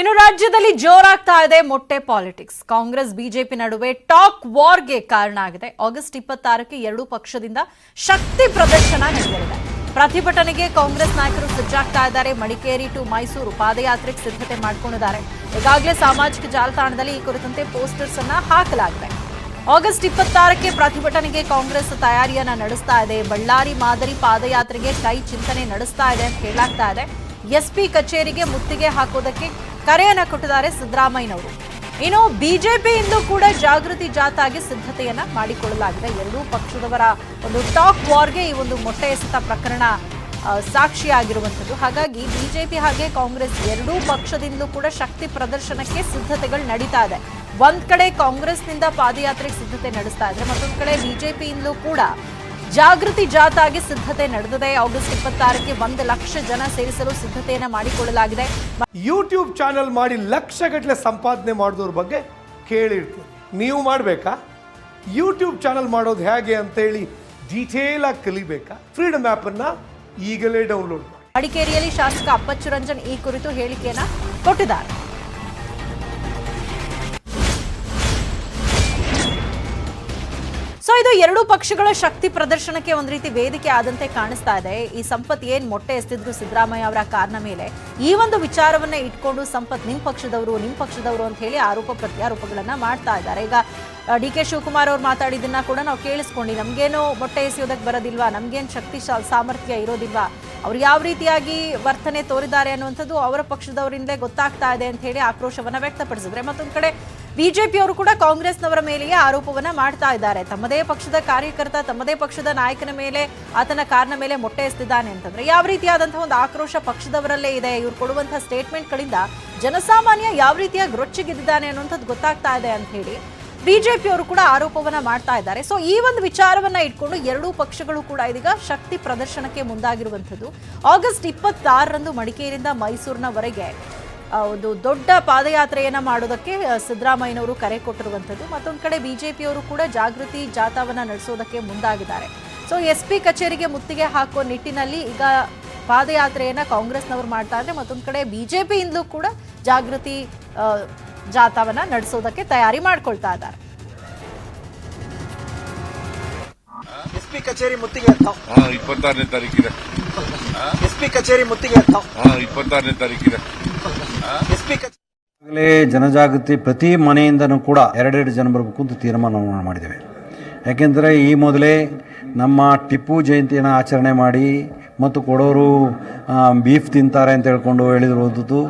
ಇನ್ನು ರಾಜ್ಯದಲ್ಲಿ ಜೋರಾಗ್ತಾ ಇದೆ ಮೊಟ್ಟೆ ಪಾಲಿಟಿಕ್ಸ್. ಕಾಂಗ್ರೆಸ್ ಬಿಜೆಪಿ ನಡುವೆ ಟಾಕ್ ವಾರ್ಗೆ ಕಾರಣ ಆಗಿದೆ. ಆಗಸ್ಟ್ 26ಕ್ಕೆ ಎರಡೂ ಪಕ್ಷದಿಂದ ಶಕ್ತಿ ಪ್ರದರ್ಶನ ನಡೆಯಲಿದೆ. ಪ್ರತಿಭಟನೆಗೆ ಕಾಂಗ್ರೆಸ್ ನಾಯಕರು ಸಜ್ಜಾಗ್ತಾ ಇದ್ದಾರೆ. ಮಡಿಕೇರಿ ಟು ಮೈಸೂರು ಪಾದಯಾತ್ರೆಗೆ ಸಿದ್ಧತೆ ಮಾಡಿಕೊಂಡಿದ್ದಾರೆ. ಈಗಾಗಲೇ ಸಾಮಾಜಿಕ ಜಾಲತಾಣದಲ್ಲಿ ಈ ಕುರಿತಂತೆ ಪೋಸ್ಟರ್ಸ್ ಅನ್ನ ಹಾಕಲಾಗಿದೆ. ಆಗಸ್ಟ್ 26ಕ್ಕೆ ಪ್ರತಿಭಟನೆಗೆ ಕಾಂಗ್ರೆಸ್ ತಯಾರಿಯನ್ನ ನಡೆಸ್ತಾ ಇದೆ. ಬಳ್ಳಾರಿ ಮಾದರಿ ಪಾದಯಾತ್ರೆಗೆ ಕೈ ಚಿಂತನೆ ನಡೆಸ್ತಾ ಇದೆ ಅಂತ ಹೇಳಲಾಗ್ತಾ ಇದೆ. ಎಸ್ಪಿ ಕಚೇರಿಗೆ ಮುತ್ತಿಗೆ ಹಾಕೋದಕ್ಕೆ ಕರೆಯನ್ನ ಕೊಟ್ಟಿದ್ದಾರೆ ಸಿದ್ದರಾಮಯ್ಯನವರು. ಇನ್ನು ಬಿಜೆಪಿಯಿಂದಲೂ ಕೂಡ ಜಾಗೃತಿ ಜಾಥಾಗೆ ಸಿದ್ಧತೆಯನ್ನ ಮಾಡಿಕೊಳ್ಳಲಾಗಿದೆ. ಎರಡೂ ಪಕ್ಷದವರ ಒಂದು ಟಾಕ್ ವಾರ್ಗೆ ಈ ಒಂದು ಮೊಟ್ಟೆ ಎಸೆತ ಪ್ರಕರಣ ಸಾಕ್ಷಿಯಾಗಿರುವಂಥದ್ದು. ಹಾಗಾಗಿ ಬಿಜೆಪಿ ಹಾಗೆ ಕಾಂಗ್ರೆಸ್ ಎರಡೂ ಪಕ್ಷದಿಂದಲೂ ಕೂಡ ಶಕ್ತಿ ಪ್ರದರ್ಶನಕ್ಕೆ ಸಿದ್ಧತೆಗಳು ನಡೀತಾ ಇದೆ. ಒಂದ್ ಕಡೆ ಕಾಂಗ್ರೆಸ್ನಿಂದ ಪಾದಯಾತ್ರೆಗೆ ಸಿದ್ಧತೆ ನಡೆಸ್ತಾ ಇದ್ರೆ, ಮತ್ತೊಂದು ಕಡೆ ಬಿಜೆಪಿಯಿಂದಲೂ ಕೂಡ ಜಾಗೃತಿ ಜಾಥಾಗೆ ಸಿದ್ಧತೆ ನಡೆದಿದೆ. ಆಗಸ್ಟ್ 26ಕ್ಕೆ 1 ಲಕ್ಷ ಜನ ಸೇರಿಸಲು ಸಿದ್ಧತೆಯನ್ನ ಮಾಡಿಕೊಳ್ಳಲಾಗಿದೆ. ಯೂಟ್ಯೂಬ್ ಚಾನೆಲ್ ಮಾಡಿ ಲಕ್ಷಗಟ್ಟಲೆ ಸಂಪಾದನೆ ಮಾಡೋದ್ರ ಬಗ್ಗೆ ಕೇಳಿರ್ತೀವಿ. ನೀವು ಮಾಡಬೇಕಾ? ಯೂಟ್ಯೂಬ್ ಚಾನೆಲ್ ಮಾಡೋದು ಹೇಗೆ ಅಂತೇಳಿ ಡೀಟೇಲ್ ಆಗಿ ಕಲಿಬೇಕಾ? ಫ್ರೀಡಮ್ ಆ್ಯಪನ್ನು ಈಗಲೇ ಡೌನ್ಲೋಡ್ ಮಾಡಿ. ಮಡಿಕೇರಿಯಲ್ಲಿ ಶಾಸಕ ಅಪ್ಪಚ್ಚು ರಂಜನ್ ಈ ಕುರಿತು ಹೇಳಿಕೆಯನ್ನ ಕೊಟ್ಟಿದ್ದಾರೆ. ಸೊ ಇದು ಎರಡೂ ಪಕ್ಷಗಳ ಶಕ್ತಿ ಪ್ರದರ್ಶನಕ್ಕೆ ಒಂದ್ ರೀತಿ ವೇದಿಕೆ ಆದಂತೆ ಕಾಣಿಸ್ತಾ ಇದೆ. ಈ ಸಂಪತ್ ಏನ್ ಮೊಟ್ಟೆ ಎಸ್ತಿದ್ರು ಸಿದ್ದರಾಮಯ್ಯ ಅವರ ಕಾರ್ನ ಮೇಲೆ, ಈ ಒಂದು ವಿಚಾರವನ್ನ ಇಟ್ಕೊಂಡು ಸಂಪತ್ ನಿಮ್ ಪಕ್ಷದವರು ಅಂತ ಹೇಳಿ ಆರೋಪ ಪ್ರತ್ಯಾರೋಪಗಳನ್ನ ಮಾಡ್ತಾ ಇದ್ದಾರೆ. ಈಗ ಡಿ.ಕೆ. ಶಿವಕುಮಾರ್ ಅವ್ರು ಮಾತಾಡಿದ್ದನ್ನ ಕೂಡ ನಾವು ಕೇಳಿಸ್ಕೊಂಡು, ನಮ್ಗೇನು ಮೊಟ್ಟೆ ಎಸೆಯೋದಕ್ಕೆ ಬರೋದಿಲ್ವಾ, ನಮ್ಗೇನು ಶಕ್ತಿ ಸಾಮರ್ಥ್ಯ ಇರೋದಿಲ್ವಾ, ಅವ್ರು ಯಾವ ರೀತಿಯಾಗಿ ವರ್ತನೆ ತೋರಿದ್ದಾರೆ ಅನ್ನುವಂಥದ್ದು ಅವರ ಪಕ್ಷದವರಿಂದಲೇ ಗೊತ್ತಾಗ್ತಾ ಇದೆ ಅಂತ ಹೇಳಿ ಆಕ್ರೋಶವನ್ನ ವ್ಯಕ್ತಪಡಿಸಿದ್ರೆ, ಮತ್ತೊಂದು ಕಡೆ ಬಿಜೆಪಿಯವರು ಕೂಡ ಕಾಂಗ್ರೆಸ್ನವರ ಮೇಲೆಯೇ ಆರೋಪವನ್ನ ಮಾಡ್ತಾ ಇದ್ದಾರೆ. ತಮ್ಮದೇ ಪಕ್ಷದ ಕಾರ್ಯಕರ್ತ, ತಮ್ಮದೇ ಪಕ್ಷದ ನಾಯಕನ ಮೇಲೆ, ಆತನ ಕಾರ್ನ ಮೇಲೆ ಮೊಟ್ಟೆ ಎಸೆದಿದ್ದಾನೆ ಅಂತಂದ್ರೆ ಯಾವ ರೀತಿಯಾದಂತಹ ಒಂದು ಆಕ್ರೋಶ ಪಕ್ಷದವರಲ್ಲೇ ಇದೆ. ಇವ್ರು ಕೊಡುವಂತಹ ಸ್ಟೇಟ್ಮೆಂಟ್ಗಳಿಂದ ಜನಸಾಮಾನ್ಯ ಯಾವ ರೀತಿಯಾಗಿ ರೊಚ್ಚಿಗೆದ್ದಿದ್ದಾನೆ ಅನ್ನುವಂಥದ್ದು ಗೊತ್ತಾಗ್ತಾ ಇದೆ ಅಂತ ಹೇಳಿ ಬಿಜೆಪಿಯವರು ಕೂಡ ಆರೋಪವನ್ನ ಮಾಡ್ತಾ ಇದ್ದಾರೆ. ಸೊ ಈ ಒಂದು ವಿಚಾರವನ್ನ ಇಟ್ಕೊಂಡು ಎರಡೂ ಪಕ್ಷಗಳು ಕೂಡ ಇದೀಗ ಶಕ್ತಿ ಪ್ರದರ್ಶನಕ್ಕೆ ಮುಂದಾಗಿರುವಂಥದ್ದು. ಆಗಸ್ಟ್ 26ರಂದು ಮಡಿಕೇರಿಯಿಂದ ಮೈಸೂರಿನವರೆಗೆ ಒಂದು ದೊಡ್ಡ ಪಾದಯಾತ್ರೆಯನ್ನ ಮಾಡೋದಕ್ಕೆ ಸಿದ್ದರಾಮಯ್ಯನವರು ಕರೆ ಕೊಟ್ಟಿರುವಂಥದ್ದು. ಮತ್ತೊಂದು ಕಡೆ ಬಿಜೆಪಿಯವರು ಕೂಡ ಜಾಗೃತಿ ಜಾಥಾವನ್ನ ನಡೆಸೋದಕ್ಕೆ ಮುಂದಾಗಿದ್ದಾರೆ. ಸೊ ಎಸ್ಪಿ ಕಚೇರಿಗೆ ಮುತ್ತಿಗೆ ಹಾಕೋ ನಿಟ್ಟಿನಲ್ಲಿ ಈಗ ಪಾದಯಾತ್ರೆಯನ್ನ ಕಾಂಗ್ರೆಸ್ನವರು ಮಾಡ್ತಾ ಇದ್ದಾರೆ. ಮತ್ತೊಂದು ಕಡೆ ಬಿಜೆಪಿಯಿಂದಲೂ ಕೂಡ ಜಾಗೃತಿ ಜಾಥಾವನ್ನ ನಡೆಸೋದಕ್ಕೆ ತಯಾರಿ ಮಾಡ್ಕೊಳ್ತಾ ಇದ್ದಾರೆ. ಎಸ್ಪಿ ಕಚೇರಿ ಮುತ್ತಿಗೆ 26ನೇ ತಾರೀಕಿದೆ. ಎಸ್ಪಿ ಕಚೇರಿ ಮುತ್ತಿಗೆ 26ನೇ ತಾರೀಕಿದೆ. ಜನಜಾಗೃತಿ ಪ್ರತಿ ಮನೆಯಿಂದನೂ ಕೂಡ 2 ಜನ ಬರಬೇಕು ಅಂತ ತೀರ್ಮಾನ ಮಾಡಿದ್ದೇವೆ. ಯಾಕೆಂದರೆ ಈ ಮೊದಲೇ ನಮ್ಮ ಟಿಪ್ಪು ಜಯಂತಿಯನ್ನು ಆಚರಣೆ ಮಾಡಿ ಮತ್ತು ಕೊಡೋರು ಬೀಫ್ ತಿಂತಾರೆ ಅಂತ ಹೇಳ್ಕೊಂಡು ಹೇಳಿರುವುದು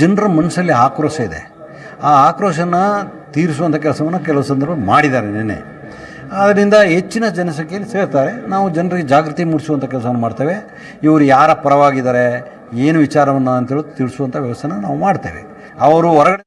ಜನರ ಮನಸ್ಸಲ್ಲಿ ಆಕ್ರೋಶ ಇದೆ. ಆ ಆಕ್ರೋಶನ ತೀರಿಸುವಂಥ ಕೆಲಸವನ್ನು ಕೆಲವು ಸಂದರ್ಭ ಮಾಡಿದ್ದಾರೆ ನಿನ್ನೆ. ಅದರಿಂದ ಹೆಚ್ಚಿನ ಜನಸಂಖ್ಯೆಯಲ್ಲಿ ಸೇರ್ತಾರೆ. ನಾವು ಜನರಿಗೆ ಜಾಗೃತಿ ಮೂಡಿಸುವಂಥ ಕೆಲಸವನ್ನು ಮಾಡ್ತೇವೆ. ಇವರು ಯಾರ ಪರವಾಗಿದ್ದಾರೆ, ಏನು ವಿಚಾರವನ್ನು ಅಂತೇಳಿ ತಿಳಿಸುವಂಥ ವ್ಯವಸ್ಥೆನ ನಾವು ಮಾಡ್ತೇವೆ. ಅವರು ಹೊರಗಡೆ